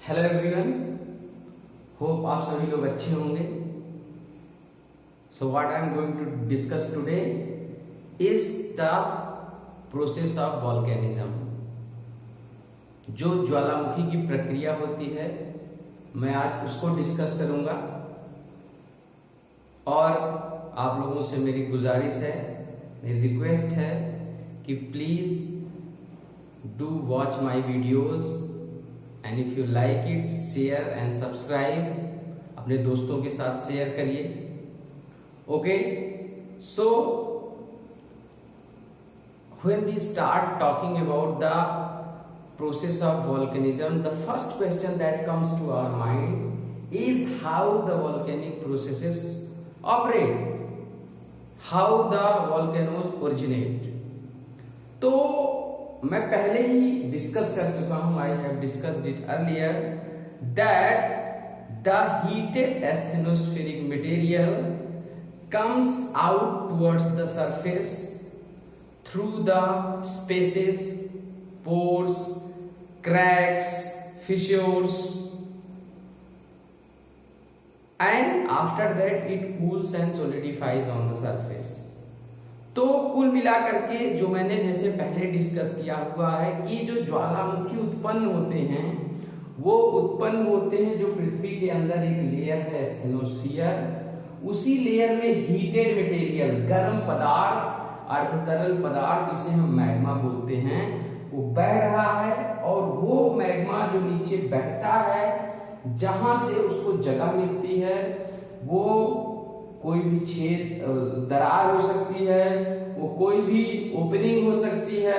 Hello everyone, hope आप सभी लोग अच्छे होंगे। So what I am going to discuss today is the process of volcanism. जो ज्वालामुखी की प्रक्रिया होती है, मैं आज उसको डिस्कस करूंगा। और आप लोगों से मेरी गुजारिश है, मेरी रिक्वेस्ट है कि please do watch my videos and if you like it share and subscribe. अपने दोस्तों के साथ शेयर करिए। Okay, so when we start talking about the process of volcanism, the first question that comes to our mind is how the volcanic processes operate, how the volcanoes originate। तो मैं पहले ही discuss कर चुका हूं, I have discussed it earlier, that the heated asthenospheric material comes out towards the surface through the spaces, pores, cracks, fissures, and after that it cools and solidifies on the surface। तो कुल मिलाकर के जो मैंने जैसे पहले discuss किया हुआ है कि जो ज्वालामुखी उत्पन्न होते हैं वो उत्पन्न होते हैं जो पृथ्वी के अंदर एक लेयर है एस्थेनोस्फीयर, उसी लेयर में हीटेड मटेरियल, गर्म पदार्थ, अर्धतरल पदार्थ जिसे हम मैग्मा बोलते हैं, वो बह रहा है। और वो मैग्मा जो नीचे बहता है, जहां से उसको जगह मिलती है, वो कोई भी छेद, दरार हो सकती है, वो कोई भी ओपनिंग हो सकती है,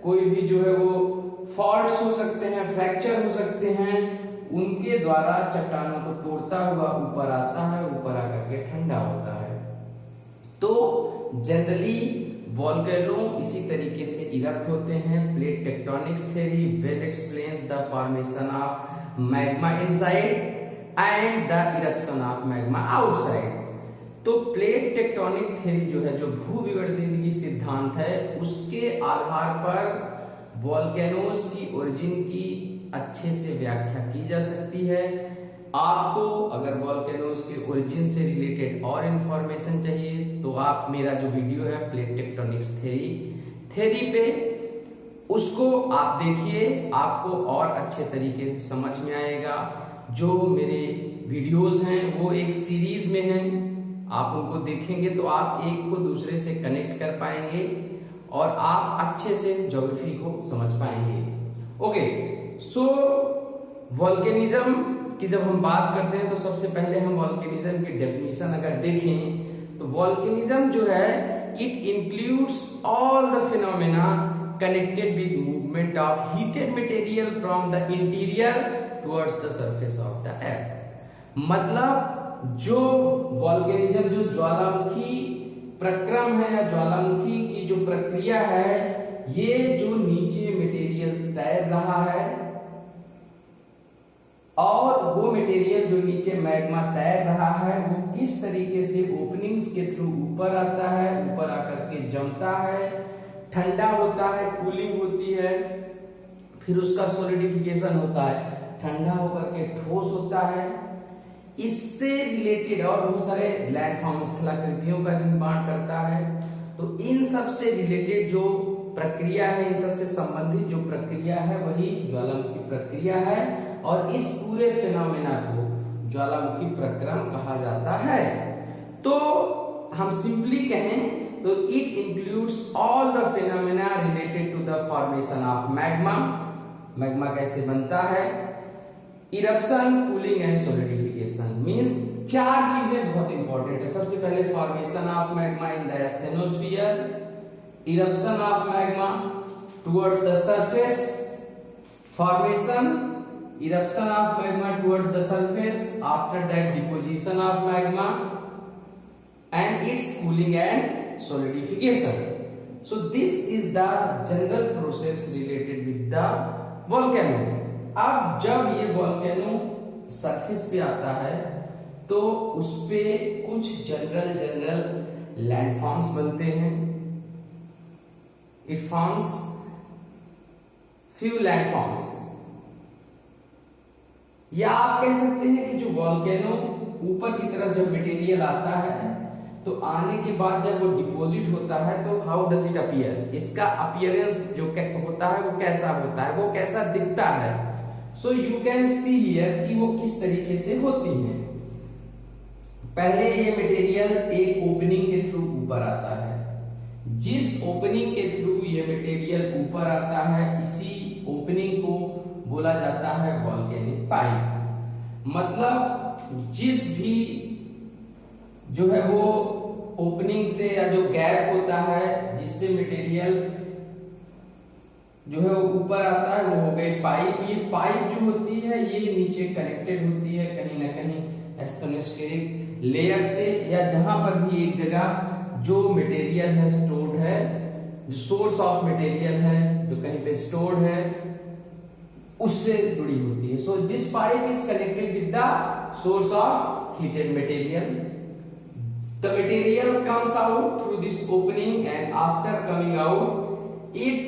कोई भी जो है वो फॉल्ट्स हो सकते हैं, फ्रैक्चर हो सकते हैं, उनके द्वारा चट्टानों को तोड़ता हुआ ऊपर आता है, ऊपर आकर के ठंडा होता है। तो जनरली वॉल्केनो इसी तरीके से इरप्ट होते हैं। Plate tectonics theory well explains the formation of magma inside and the eruption of magma outside. तो प्लेट टेक्टोनिक थ्योरी जो है, जो भूविवर्तन सिद्धांत है, उसके आधार पर वॉल्केनोज की ओरिजिन की अच्छे से व्याख्या की जा सकती है। आपको अगर वॉल्केनोज के ओरिजिन से रिलेटेड और इंफॉर्मेशन चाहिए तो आप मेरा जो वीडियो है प्लेट टेक्टोनिक्स थ्योरी पे, उसको आप देखिए, आपको और अच्छे तरीके से समझ में आएगा। जो मेरे वीडियोस हैं वो एक सीरीज में हैं, आप उनको देखेंगे तो आप एक को दूसरे से कनेक्ट कर पाएंगे और आप अच्छे से ज्योग्राफी को समझ पाएंगे। ओके, सो वॉल्केनिज्म की जब हम बात करते हैं तो सबसे पहले हम वॉल्केनिज्म की डेफिनेशन अगर देखें तो वॉल्केनिज्म जो है, it includes all the phenomena connected with movement of heated material from the interior towards the surface of the earth। मतलब जो वॉल्केनिज्म, जो ज्वालामुखी प्रक्रम है या ज्वालामुखी की जो प्रक्रिया है, ये जो नीचे मटेरियल तैर रहा है और वो मटेरियल जो नीचे मैग्मा तैर रहा है, वो किस तरीके से ओपनिंग्स के थ्रू ऊपर आता है, ऊपर आकर के जमता है, ठंडा होता है, कूलिंग होती है, फिर उसका सॉलिडिफिकेशन होता है, ठंडा होकर के ठोस होता है। इससे रिलेटेड और बहुत सारे लैंडफॉर्म स्थलाकृतियों का निर्माण करता है। तो इन सब से रिलेटेड जो प्रक्रिया है, इन सब से संबंधित जो प्रक्रिया है, वही ज्वालामुखी प्रक्रिया है और इस पूरे फिनोमेना को ज्वालामुखी प्रक्रम कहा जाता है। तो हम सिंपली कहें तो it includes all the phenomena related to the formation of magma. Magma कैसे बनता है, eruption, cooling and solidification. Means चार चीजें बहुत इंपॉर्टेंट है। सबसे पहले formation of magma in the asthenosphere, eruption of magma towards the surface, formation, eruption of magma towards the surface, after that deposition of magma and its cooling and solidification। So this is the general process related with the volcano। अब जब ये volcano surface पे आता है तो उस पे कुछ जनरल लैंडफॉर्म्स बनते हैं। It forms few landforms या आप कह सकते हैं कि जो वॉल्केनो ऊपर की तरफ जब मटेरियल आता है तो आने के बाद जब वो डिपॉजिट होता है तो हाउ डज इट अपीयर, इसका अपीयरेंस जो होता है वो कैसा होता है, वो कैसा दिखता है। So you can see here कि वो किस तरीके से होती है। पहले ये मटेरियल एक ओपनिंग के थ्रू ऊपर आता है, जिस ओपनिंग के थ्रू ये मटेरियल ऊपर आता है इसी ओपनिंग को बोला जाता है वॉल्केनिक पाइप। मतलब जिस भी जो है वो ओपनिंग से या जो गैप होता है जिससे मटेरियल जो है वो ऊपर आता है वो हो गई पाइप। ये पाइप जो होती है ये नीचे कनेक्टेड होती है कहीं ना कहीं एस्टोनोस्फेरिक लेयर से, या जहां पर भी एक जगह जो मटेरियल है स्टोर्ड है, जो सोर्स ऑफ मटेरियल है जो कहीं पे स्टोर्ड है उससे जुड़ी होती है। So this pipe is connected with the source of heated material. The material comes out through this opening and after coming out it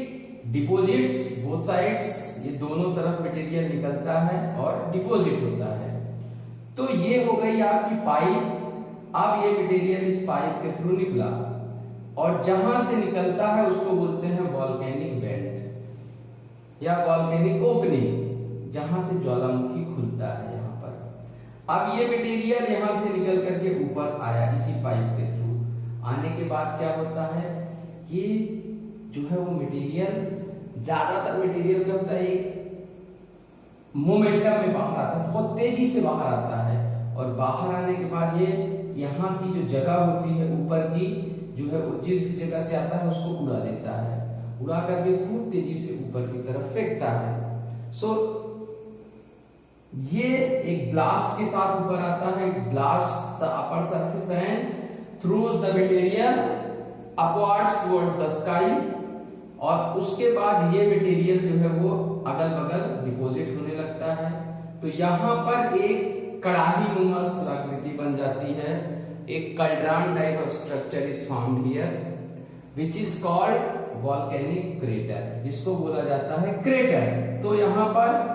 deposits both sides, ये दोनों तरफ मटेरियल निकलता है और डिपॉजिट होता है। तो ये हो गई आपकी पाइप। अब ये मटेरियल इस पाइप के थ्रू निकला और जहां से निकलता है उसको बोलते हैं वॉल्केनिक वेंट या वॉल्केनिक ओपनिंग, जहां से ज्वालामुखी खुलता है। अब ये मटेरियल यहां से निकल करके ऊपर आया इसी पाइप के थ्रू। आने के बाद क्या होता है, ये जो है वो मटेरियल, ज्यादातर मटेरियल क्या होता है एक मोमेंटम में बाहर आता है, बहुत तेजी से बाहर आता है और बाहर आने के बाद ये यहाँ की जो जगह होती है ऊपर की जो है वो जिस भी जगह से आता है उसको उड़ा देता है, उड़ा करके खूब तेजी से ऊपर की तरफ फेंकता है। सो ये एक ब्लास्ट के साथ ऊपर आता है, blast the upper surface and throws the material upwards towards the sky, और उसके बाद ये मटेरियल जो है वो अगल बगल डिपॉजिट होने लगता है। तो यहाँ पर एक कड़ाही नुमा स्थलाकृति बन जाती है, एक cauldron type of structure is found here which is called volcanic crater, जिसको बोला जाता है क्रेटर। तो यहाँ पर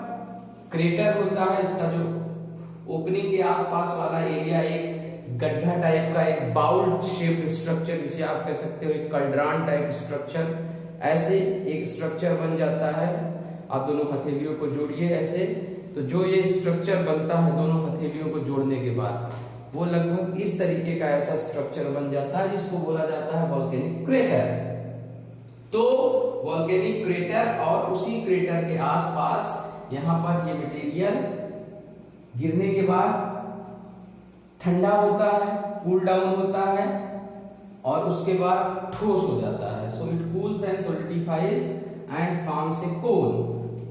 क्रेटर होता है, इसका जो ओपनिंग के आसपास वाला एरिया एक गड्ढा टाइप का, एक बाउल शेप्ड स्ट्रक्चर जिसे आप कह सकते हो, एक कल्ड्रान टाइप स्ट्रक्चर, ऐसे एक स्ट्रक्चर बन जाता है। आप दोनों हथेलियों को जोड़िए ऐसे, तो जो ये स्ट्रक्चर बनता है दोनों हथेलियों को जोड़ने के बाद वो लगभग इस तरीके का ऐसा स्ट्रक्चर बन जाता है जिसको बोला जाता है वॉल्केनिक क्रेटर। तो वॉल्केनिक क्रेटर और उसी क्रेटर के आसपास यहां पर ये मटेरियल गिरने के बाद ठंडा होता है, कूल डाउन होता है और उसके बाद ठोस हो जाता है। So it cools and solidifies and forms a cone.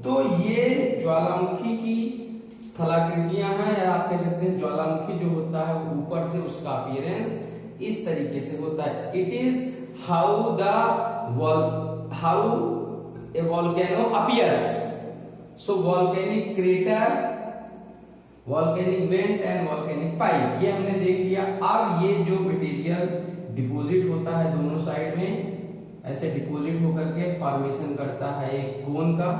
तो ये ज्वालामुखी की स्थलाकृतियां हैं, या आप कह सकते हैं ज्वालामुखी जो होता है वो ऊपर से उसका अपीयरेंस इस तरीके से होता है। It is how a volcano appears. So volcanic crater, volcanic went and volcanic pipe, ये हमने देख लिया। अब ये जो मटेरियल डिपॉजिट होता है दोनों साइड में, ऐसे डिपॉजिट होकर के फॉर्मेशन करता है एक कोन का,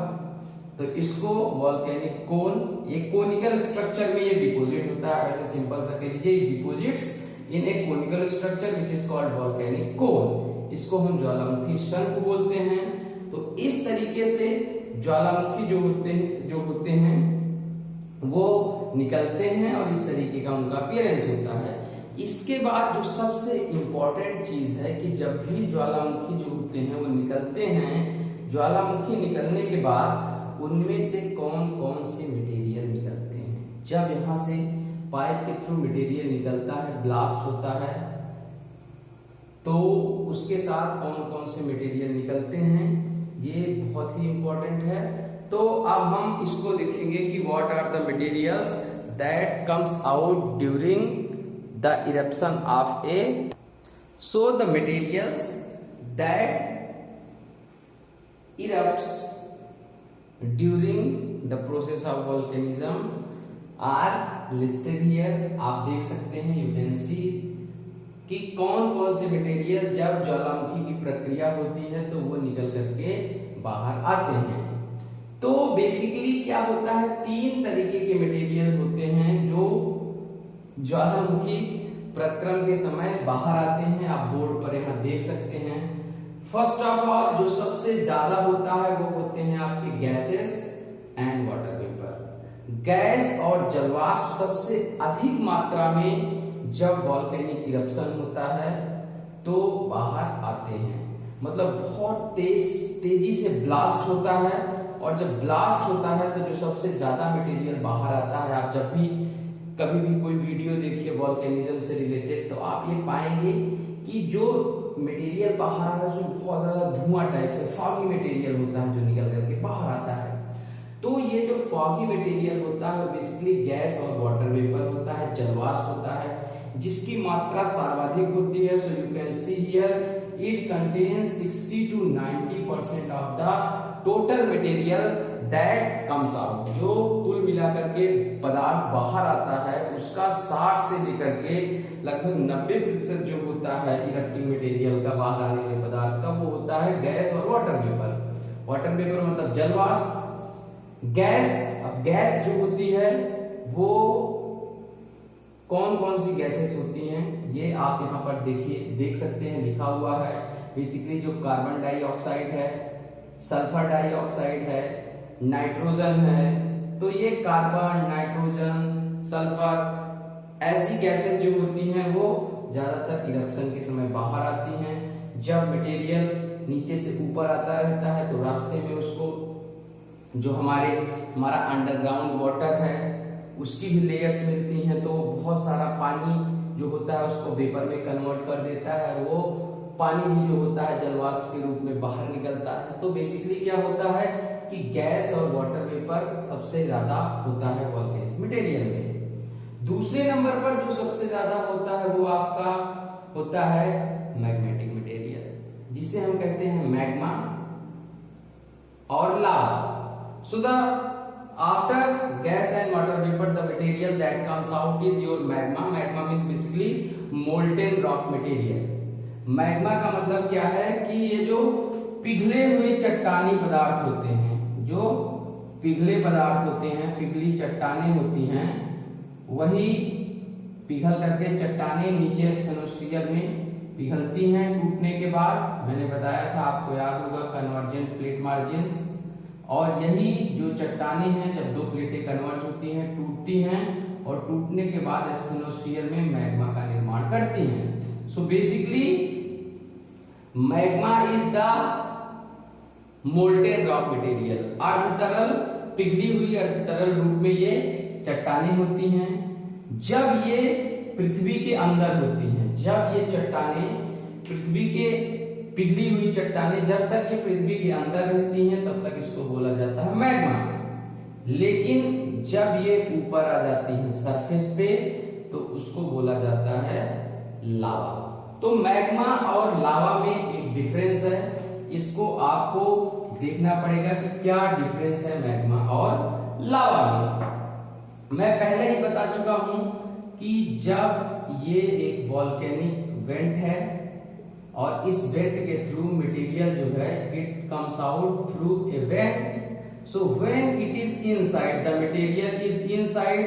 तो इसको वॉल्केनिक कोन, ये कोनिकल स्ट्रक्चर में ये डिपॉजिट होता है। वैसे सिंपल सा कह लीजिए deposits in a conical structure which is called volcanic cone. इसको हम ज्वालामुखी शंख बोलते हैं। तो इस तरीके से ज्वालामुखी जो होते हैं वो निकलते हैं और इस तरीके का उनका अपीयरेंस होता है। इसके बाद जो सबसे इंपॉर्टेंट चीज है कि जब भी ज्वालामुखी जो होते हैं वो निकलते हैं, ज्वालामुखी निकलने के बाद उनमें से कौन कौन से मटेरियल निकलते हैं। जब यहाँ से पाइप के थ्रू मटेरियल निकलता है, ब्लास्ट होता है, तो उसके साथ कौन कौन से मटेरियल निकलते हैं ये बहुत ही इंपॉर्टेंट है। तो अब हम इसको देखेंगे कि what are the materials that comes out during the eruption of a. So the materials that erupts during the process of volcanism are listed here। आप देख सकते हैं, you can see कि कौन कौन से मटेरियल जब ज्वालामुखी की प्रक्रिया होती है तो वो निकल करके बाहर आते हैं। तो बेसिकली क्या होता है, तीन तरीके के मटेरियल होते हैं जो ज्वालामुखी प्रक्रम के समय बाहर आते हैं। आप बोर्ड पर यहाँ देख सकते हैं। फर्स्ट ऑफ ऑल जो सबसे ज्यादा होता है वो होते हैं आपके gases and water vapour. Gas और जलवाष्प सबसे अधिक मात्रा में जब वॉल्केनिक इरप्शन होता है तो बाहर आते हैं, मतलब बहुत तेजी से ब्लास्ट होता है। और जब ब्लास्ट होता है तो जो सबसे ज्यादा मटेरियल बाहर आता है, आप जब भी कभी भी कोई वीडियो देखिए वॉल्केनिज्म से रिलेटेड तो आप ये पाएंगे कि जो मटेरियल बाहर आ रहा है उसमें बहुत ज्यादा धुआं टाइप से फॉगी मटेरियल होता है जो निकल करके बाहर आता है। तो ये जो फॉगी मटेरियल होता है बेसिकली गैस और वाटर वेपर होता है, जलवाष्प होता है, जिसकी मात्रा सर्वाधिक होती है। So you can see here it contains 60 to 90% of the total material that comes out. जो कुल मिलाकर के पदार्थ बाहर आता है उसका 60 से लेकर के लगभग 90% जो होता है इरप्टिंग मटेरियल का बाहर आने वाले पदार्थ का, वो होता है गैस और वाटर वेपर। वाटर वेपर मतलब जलवाष्प। गैस, अब गैस जो होती है वो कौन कौन सी गैसेस होती हैं ये आप यहाँ पर देखिए, देख सकते हैं, लिखा हुआ है। बेसिकली जो कार्बन डाइऑक्साइड है, सल्फर डाइऑक्साइड है, नाइट्रोजन है, तो ये कार्बन, नाइट्रोजन, सल्फर ऐसी गैसेस जो होती हैं वो ज्यादातर इरप्शन के समय बाहर आती हैं। जब मटेरियल नीचे से ऊपर आता रहता है तो रास्ते में उसको जो हमारा अंडरग्राउंड वाटर है उसकी भी लेयर्स मिलती हैं, तो बहुत सारा पानी जो होता है उसको वेपर में कन्वर्ट कर देता है। वो पानी भी जो होता है जलवाष्प के रूप में बाहर निकलता है। तो बेसिकली क्या होता है कि गैस और वाटर वेपर सबसे ज्यादा होता है वॉल्केनिक मटेरियल में। दूसरे नंबर पर जो सबसे ज्यादा होता है वो आपका होता है मैग्मेटिक मटेरियल, जिसे हम कहते हैं मैग्मा और लावा। So the after gas and water vapor, the material that comes out is your magma. Magma means basically molten rock material. Magma का मतलब क्या है कि ये जो पिघले हुए चट्टानी पदार्थ होते हैं, जो पिघले पदार्थ होते हैं, पिघली चट्टानें होती हैं, वही पिघल करके चट्टानें नीचे स्टेनोस्फीयर में पिघलती हैं। टूटने के बाद मैंने बताया था, आपको याद होगा, कन्वर्जेंट प्लेट मार्जिन्स। और यही जो चट्टानें हैं जब दो प्लेटें कन्वर्ज होती हैं, टूटती हैं, और टूटने के बाद स्टेनोस्फीयर में मैग्मा का निर्माण करती हैं। So basically magma is the molten rock material. अर्ध तरल, पिघली हुई अर्ध तरल रूप में ये चट्टानें होती हैं। जब ये पृथ्वी के अंदर होती हैं, जब ये चट्टानें पृथ्वी के पिघली हुई चट्टानें जब तक ये पृथ्वी के अंदर रहती हैं तब तक इसको बोला जाता है मैग्मा। लेकिन जब ये ऊपर आ जाती हैं सरफेस पे तो उसको बोला जाता है लावा। तो मैग्मा और लावा में एक डिफरेंस है, इसको आपको देखना पड़ेगा कि क्या डिफरेंस है मैग्मा और लावा में। मैं पहले ही बता चुका हूं कि जब ये एक वॉल्केनिक वेंट है और इस वेंट के थ्रू मटेरियल जो है it comes out through a went. So when it is inside, the material is inside,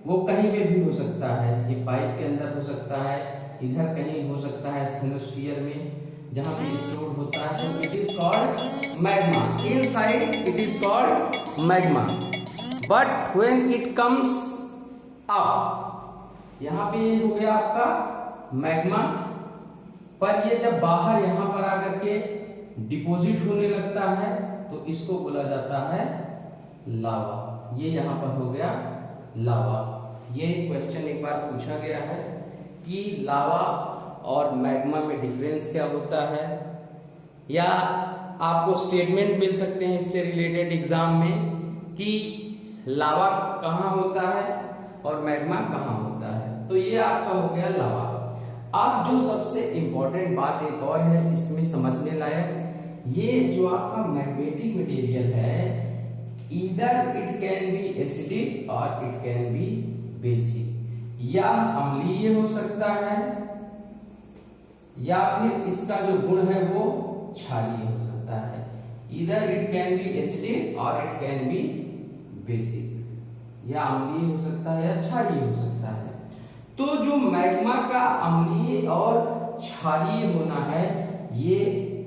वो कहीं पे भी हो सकता है, ये पाइप के अंदर हो सकता है, इधर कहीं हो सकता है स्टेनोस्फीयर में जहां पे स्टोर होता है। So it is called magma. Inside it is called magma, but when it comes up, यहां पे ये हो गया आपका मैग्मा, पर ये जब बाहर यहां पर आकर के डिपॉजिट होने लगता है तो इसको बोला जाता है लावा। ये यहां पर हो गया लावा। ये क्वेश्चन एक बार पूछा गया है कि लावा और मैग्मा में डिफरेंस क्या होता है, या आपको स्टेटमेंट मिल सकते हैं इससे रिलेटेड एग्जाम में कि लावा कहां होता है और मैग्मा कहां होता है। तो ये आपका हो गया लावा। अब जो सबसे इंपॉर्टेंट बात एक और है इसमें समझने लायक, ये जो आपका मैग्नेटिक मटेरियल है, either it can B acidic or it can be basic, या अम्लीय हो सकता है या फिर इसका जो गुण है वो क्षारीय हो सकता है। Either it can B acidic or it can be basic, या अम्लीय हो सकता है या क्षारीय हो सकता है। तो जो मैग्मा का अम्लीय और क्षारीय होना है ये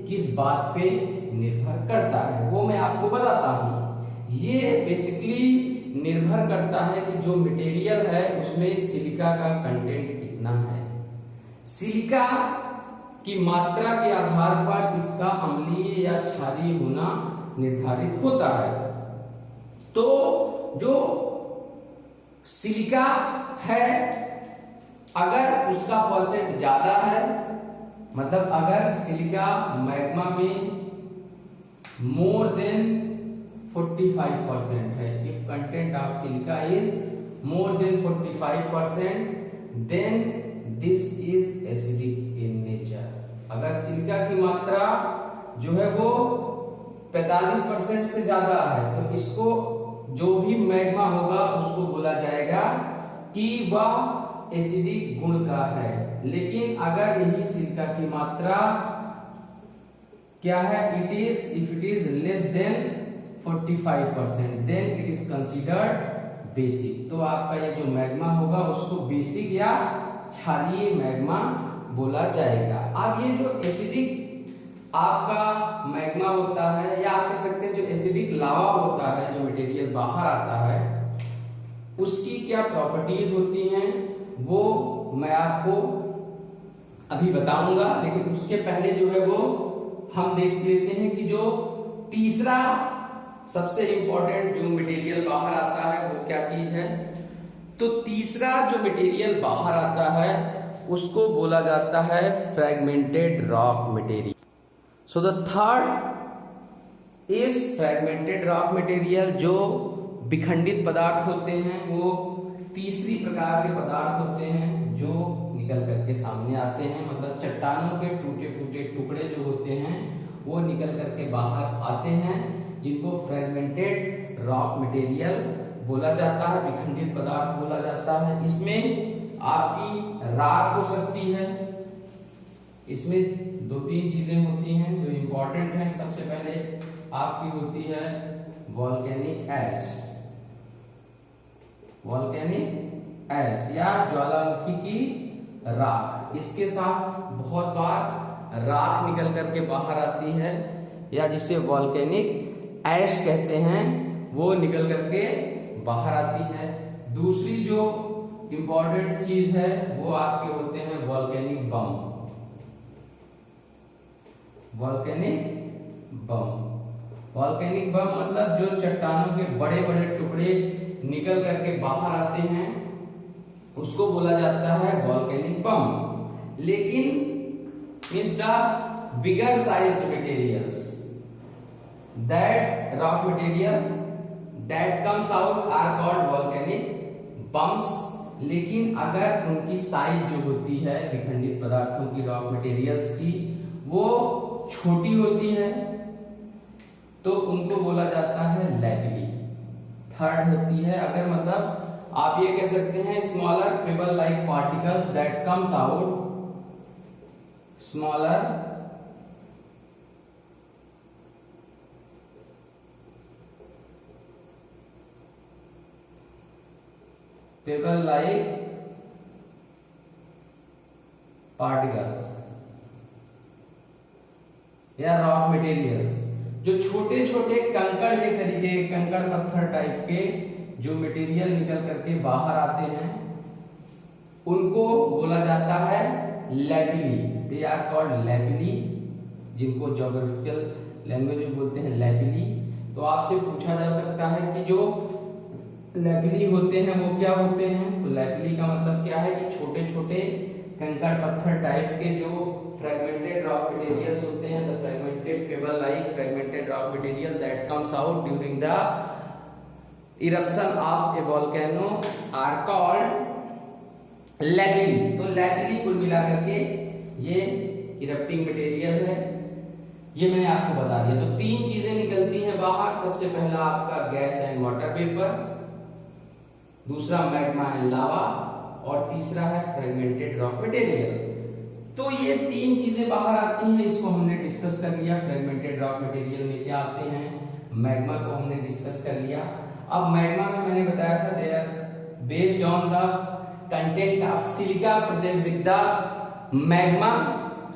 किस बात पे निर्भर करता है वो मैं आपको बताता हूं। ये बेसिकली निर्भर करता है कि जो मटेरियल है उसमें सिलिका का कंटेंट कितना है। सिलिका की मात्रा के आधार पर इसका अम्लीय या क्षारीय होना निर्धारित होता है। तो जो सिलिका है अगर उसका परसेंट ज्यादा है, मतलब अगर सिलिका मैग्मा में मोर देन 45% है, if content of silica is more than 45%, then this is acidic in nature. अगर सिलिका की मात्रा जो है वो 45% से ज्यादा है तो इसको जो भी मैग्मा होगा उसको बोला जाएगा कि वह एसिडिक गुण का है। लेकिन अगर यही सिलिका की मात्रा क्या है, it is less than 45%, then it is considered basic. तो आपका ये जो मैग्मा होगा उसको बेसिक या क्षारीय मैग्मा बोला जाएगा। अब ये जो एसिडिक आपका मैग्मा होता है या आप कह सकते हैं जो एसिडिक लावा होता है, जो मटेरियल बाहर आता है उसकी क्या प्रॉपर्टीज होती हैं वो मैं आपको अभी बताऊंगा। लेकिन उसके पहले जो है वो हम देख लेते हैं कि जो तीसरा सबसे इंपॉर्टेंट जो मटेरियल बाहर आता है वो क्या चीज है। तो तीसरा जो मटेरियल बाहर आता है उसको बोला जाता है fragmented rock material. So the third is fragmented rock material. जो विखंडित पदार्थ होते हैं वो तीसरी प्रकार के पदार्थ होते हैं जो निकल करके सामने आते हैं, मतलब चट्टानों के टूटे फूटे टुकड़े जो होते हैं वो निकल करके बाहर आते हैं, जिनको फ्रैगमेंटेड रॉक मटेरियल बोला जाता है, विखंडित पदार्थ बोला जाता है। इसमें आपकी राख हो सकती है। इसमें दो तीन चीजें होती हैं जो इंपॉर्टेंट हैं। सबसे पहले आपकी होती है वॉल्केनिक ऐश, वॉल्केनिक ऐश या ज्वालामुखी की राख। इसके साथ बहुत बार राख निकल करके बाहर आती है या जिसे वॉल्केनिक ऐश कहते हैं वो निकल करके बाहर आती है। दूसरी जो इंपॉर्टेंट चीज है वो आपके होते हैं वॉल्केनिक बम, वॉल्केनिक बम। वॉल्केनिक बम मतलब जो चट्टानों के बड़े बड़े टुकड़े निकल करके बाहर आते हैं उसको बोला जाता है वॉल्केनिक बम। लेकिन means the bigger sized materials that rock material that comes out are called volcanic bumps। लेकिन अगर उनकी साइज जो होती है विखंडित पदार्थों की रॉक मटेरियल्स की वो छोटी होती है तो उनको बोला जाता है लैपिली। थर्ड होती है अगर मतलब आप ये कह सकते हैं smaller payable like particles that comes out, smaller payable like particles या रॉक मटेरियल्स, जो छोटे छोटे कंकड़ के तरीके, कंकड़ पत्थर टाइप के जो मटेरियल निकल करके बाहर आते हैं उनको बोला जाता है लैपिली। दे आर कॉल्ड लैपिली, जिनको ज्योग्राफिकल लैंग्वेज में बोलते हैं लैपिली। तो आपसे पूछा जा सकता है कि जो लैपिली होते हैं वो क्या होते हैं। तो लैपिली का मतलब क्या है कि छोटे छोटे कंकड़ पत्थर टाइप के जो फ्रैगमेंटेड रॉक मटेरियल्स होते हैं, the fragmented pebble like fragmented rock material that comes out during the eruption of a volcano are called lapilli. तो लैपिली कुल मिलाकर के ये इरप्टिंग मटेरियल है, ये मैंने आपको बता दिया। तो तीन चीजें निकलती हैं बाहर। सबसे पहला आपका गैस एंड वाटर वेपर, दूसरा मैग्मा एंड लावा और तीसरा है फ्रैगमेंटेड रॉक मटेरियल। तो ये तीन चीजें बाहर आती हैं, इसको हमने डिस्कस कर लिया। फ्रेगमेंटेड रॉक मटेरियल में क्या आते हैं, मैग्मा को हमने डिस्कस कर लिया। अब मैग्मा में मैंने बताया था there based on the content of silica present with the magma,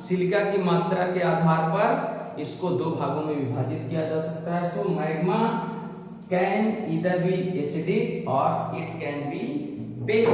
silica की मात्रा के आधार पर इसको दो भागों में विभाजित किया जा सकता है। So magma can either be acidic or it can be basic.